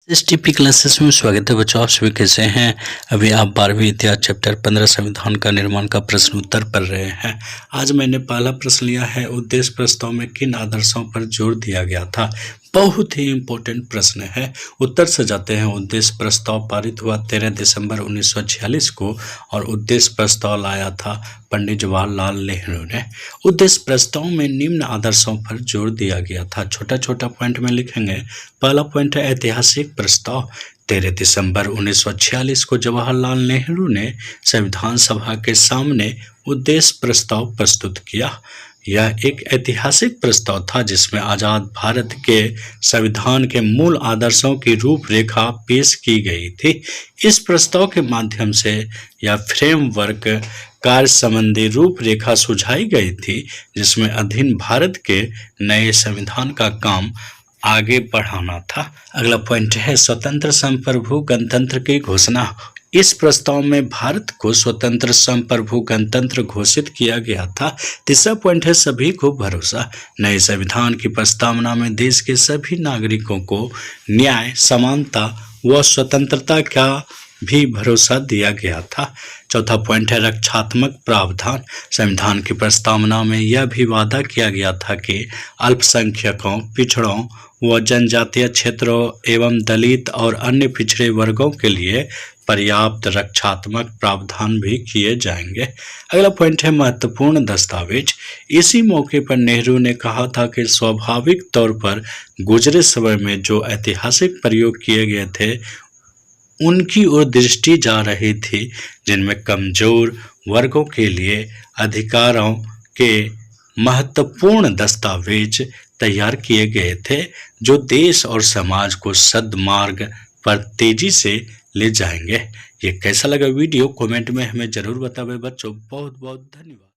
इस TP classes में स्वागत है बच्चों। आप सभी कैसे हैं? अभी आप 12वीं इतिहास चैप्टर 15 संविधान का निर्माण का प्रश्न उत्तर पढ़ रहे हैं। आज मैंने पहला प्रश्न लिया है, उद्देश्य प्रस्ताव में किन आदर्शों पर जोर दिया गया था। बहुत ही इम्पोर्टेंट प्रश्न है। उत्तर से जाते हैं। उद्देश्य प्रस्ताव पारित हुआ 13 दिसंबर 1946 को और उद्देश्य प्रस्ताव लाया था पंडित जवाहरलाल नेहरू ने। उद्देश्य प्रस्ताव में निम्न आदर्शों पर जोर दिया गया था। छोटा छोटा पॉइंट में लिखेंगे। पहला पॉइंट है ऐतिहासिक प्रस्ताव। 13 दिसंबर 1946 को जवाहरलाल नेहरू ने संविधान सभा के सामने उद्देश्य प्रस्ताव प्रस्तुत किया। यह एक ऐतिहासिक प्रस्ताव था जिसमें आज़ाद भारत के संविधान के मूल आदर्शों की रूपरेखा पेश की गई थी। इस प्रस्ताव के माध्यम से यह फ्रेमवर्क कार्य संबंधी रूपरेखा सुझाई गई थी जिसमें अधीन भारत के नए संविधान का काम आगे बढ़ाना था। अगला पॉइंट है स्वतंत्र संप्रभु गणतंत्र की घोषणा। इस प्रस्ताव में भारत को स्वतंत्र संप्रभु गणतंत्र घोषित किया गया था। तीसरा पॉइंट है सभी को भरोसा। नए संविधान की प्रस्तावना में देश के सभी नागरिकों को न्याय, समानता व स्वतंत्रता का भी भरोसा दिया गया था। चौथा पॉइंट है रक्षात्मक प्रावधान। संविधान की प्रस्तावना में यह भी वादा किया गया था कि अल्पसंख्यकों, पिछड़ों व जनजातीय क्षेत्रों एवं दलित और अन्य पिछड़े वर्गों के लिए पर्याप्त रक्षात्मक प्रावधान भी किए जाएंगे। अगला पॉइंट है महत्वपूर्ण दस्तावेज। इसी मौके पर नेहरू ने कहा था कि स्वाभाविक तौर पर गुजरे समय में जो ऐतिहासिक प्रयोग किए गए थे उनकी ओर दृष्टि जा रही थी, जिनमें कमजोर वर्गों के लिए अधिकारों के महत्वपूर्ण दस्तावेज तैयार किए गए थे जो देश और समाज को सद्मार्ग पर तेजी से ले जाएंगे। ये कैसा लगा वीडियो कमेंट में हमें जरूर बताएं बच्चों। बहुत बहुत धन्यवाद।